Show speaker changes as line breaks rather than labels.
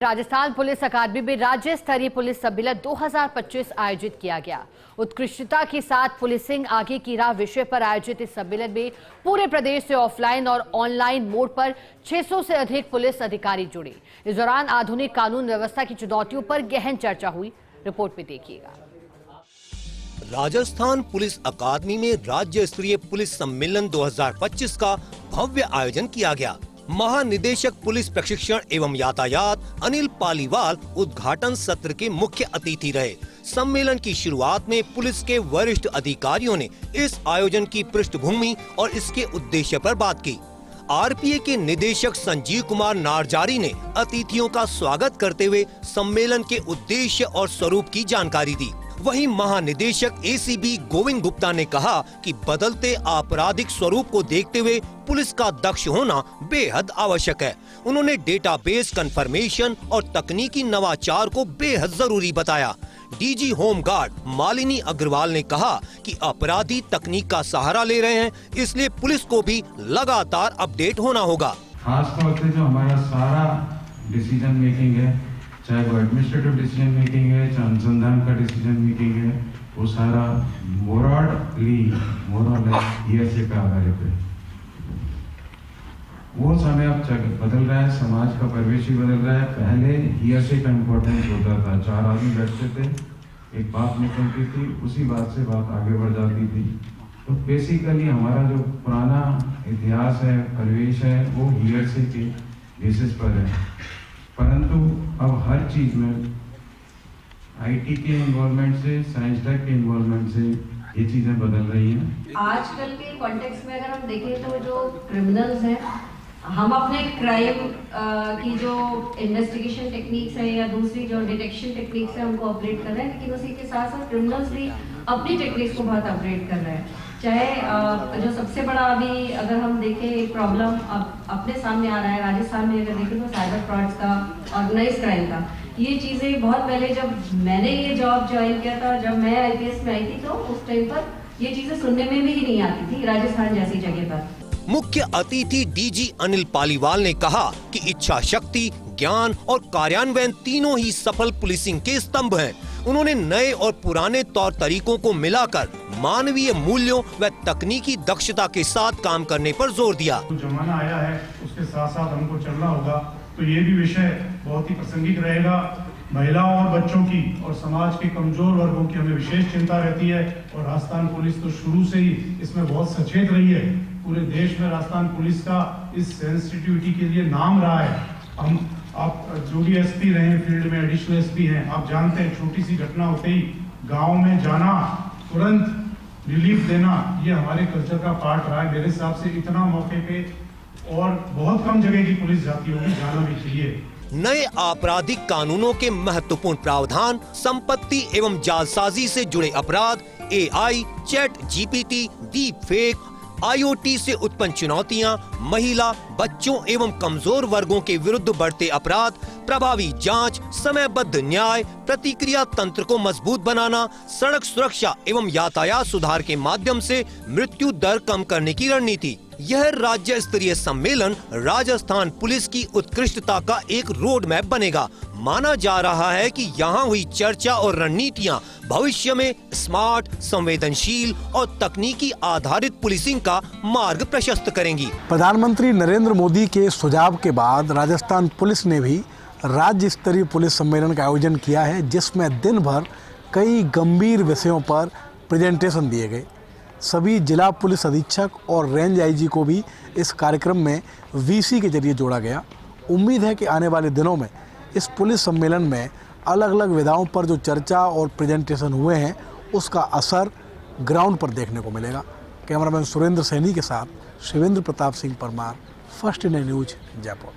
Rajasthan police अकादमी में राज्य स्तरीय पुलिस सम्मेलन 2025 आयोजित किया गया। उत्कृष्टता के साथ पुलिसिंग आगे की राह विषय पर आयोजित इस सम्मेलन में पूरे प्रदेश से ऑफलाइन और ऑनलाइन मोड पर 600 से अधिक पुलिस अधिकारी जुड़े। इस दौरान आधुनिक कानून व्यवस्था की चुनौतियों पर गहन चर्चा हुई। रिपोर्ट में देखिएगा।
राजस्थान पुलिस अकादमी में राज्य स्तरीय पुलिस सम्मेलन 2025 का भव्य आयोजन किया गया। महानिदेशक पुलिस प्रशिक्षण एवं यातायात अनिल पालीवाल उद्घाटन सत्र के मुख्य अतिथि रहे। सम्मेलन की शुरुआत में पुलिस के वरिष्ठ अधिकारियों ने इस आयोजन की पृष्ठभूमि और इसके उद्देश्य पर बात की। आरपीए के निदेशक संजीव कुमार नारजारी ने अतिथियों का स्वागत करते हुए सम्मेलन के उद्देश्य और स्वरूप की जानकारी दी। वहीं महानिदेशक एसीबी गोविंद गुप्ता ने कहा कि बदलते आपराधिक स्वरूप को देखते हुए पुलिस का दक्ष होना बेहद आवश्यक है। उन्होंने डेटाबेस कंफर्मेशन और तकनीकी नवाचार को बेहद जरूरी बताया। डीजी होमगार्ड मालिनी अग्रवाल ने कहा कि अपराधी तकनीक का सहारा ले रहे हैं, इसलिए पुलिस को भी लगातार अपडेट होना होगा।
खास तौर से जो हमारा सारा डिसीजन मेकिंग है, चाहे वो एडमिनिस्ट्रेटिव डिसीजन मेकिंग है, चाहे अनुसंधान का डिसीजन मेकिंग है, वो सारा मोर और लेस हीयरसे पे आधारित है। वो समय अब बदल रहा है, समाज का परिवेश ही बदल रहा है। पहले हीयरसे का इम्पोर्टेंस होता था, 4 आदमी बैठते थे, एक बात निकलती थी, उसी बात से बात आगे बढ़ जाती थी। तो बेसिकली हमारा जो पुराना इतिहास है, परिवेश है, वो हीयरसे के बेसिस पर है। परंतु अब हर चीज में आईटी के इन्वॉल्वमेंट से, साइंस टेक के इन्वॉल्वमेंट से ये चीजें बदल रही हैं।
आजकल के कॉन्टेक्स्ट में अगर हम देखें तो जो क्रिमिनल्स हैं, हम अपने क्राइम की जो इन्वेस्टिगेशन टेक्निक्स है या दूसरी जो डिटेक्शन टेक्निक्स है उनको अपग्रेड कर रहे हैं, लेकिन उसी के साथ साथ क्रिमिनल्स भी अपनी टेक्निक्स को बहुत अपग्रेड कर रहे हैं। चाहे जो सबसे बड़ा अभी अगर हम देखें एक प्रॉब्लम अपने सामने आ रहा है राजस्थान में, अगर देखें तो साइबर फ्रॉड्स का, ऑर्गेनाइज क्राइम का। ये चीजें बहुत पहले जब मैंने ये जॉब ज्वाइन किया था, जब मैं आईपीएस में आई थी, तो उस टाइम पर ये चीजें सुनने में भी नहीं आती थी राजस्थान जैसी जगह पर।
मुख्य अतिथि डीजी अनिल पालीवाल ने कहा कि इच्छा शक्ति, ज्ञान और कार्यान्वयन तीनों ही सफल पुलिसिंग के स्तंभ हैं। उन्होंने नए और पुराने तौर तरीकों को मिलाकर मानवीय मूल्यों व तकनीकी दक्षता के साथ काम करने पर जोर दिया।
जो जमाना आया है उसके साथ साथ हमको चलना होगा, तो ये भी विषय बहुत ही प्रासंगिक रहेगा। महिलाओं और बच्चों की और समाज के कमजोर वर्गों की हमें विशेष चिंता रहती है, और राजस्थान पुलिस तो शुरू से ही इसमें बहुत सचेत रही है। पूरे देश में राजस्थान पुलिस का इस सेंसिटिविटी के लिए नाम रहा है। आप जो भी एसपी रहे हैं फील्ड में, एडिशनल एसपी हैं, आप जानते हैं छोटी सी घटना होते ही गांव में जाना, तुरंत रिलीफ देना, ये हमारे कल्चर का पार्ट रहा है। मेरे हिसाब से इतना मौके पे और बहुत कम जगह की पुलिस जाती होगी, जाना भी चाहिए।
नए आपराधिक कानूनों के महत्वपूर्ण प्रावधान, संपत्ति एवं जालसाजी से जुड़े अपराध, AI, chat GPT, deep fake, IoT से उत्पन्न चुनौतियां, महिला, बच्चों एवं कमजोर वर्गों के विरुद्ध बढ़ते अपराध, प्रभावी जांच, समयबद्ध न्याय, प्रतिक्रिया तंत्र को मजबूत बनाना, सड़क सुरक्षा एवं यातायात सुधार के माध्यम से मृत्यु दर कम करने की रणनीति। यह राज्य स्तरीय सम्मेलन राजस्थान पुलिस की उत्कृष्टता का एक रोड मैप बनेगा। माना जा रहा है कि यहाँ हुई चर्चा और रणनीतियाँ भविष्य में स्मार्ट, संवेदनशील और तकनीकी आधारित पुलिसिंग का मार्ग प्रशस्त करेंगी।
प्रधानमंत्री नरेंद्र मोदी के सुझाव के बाद राजस्थान पुलिस ने भी राज्य स्तरीय पुलिस सम्मेलन का आयोजन किया है, जिसमें दिन भर कई गंभीर विषयों पर प्रेजेंटेशन दिए गए। सभी जिला पुलिस अधीक्षक और रेंज आईजी को भी इस कार्यक्रम में वीसी के जरिए जोड़ा गया। उम्मीद है कि आने वाले दिनों में इस पुलिस सम्मेलन में अलग अलग विधाओं पर जो चर्चा और प्रेजेंटेशन हुए हैं, उसका असर ग्राउंड पर देखने को मिलेगा। कैमरामैन सुरेंद्र सैनी के साथ Shivendra Pratap Singh Parmar, first India news, Jaipur.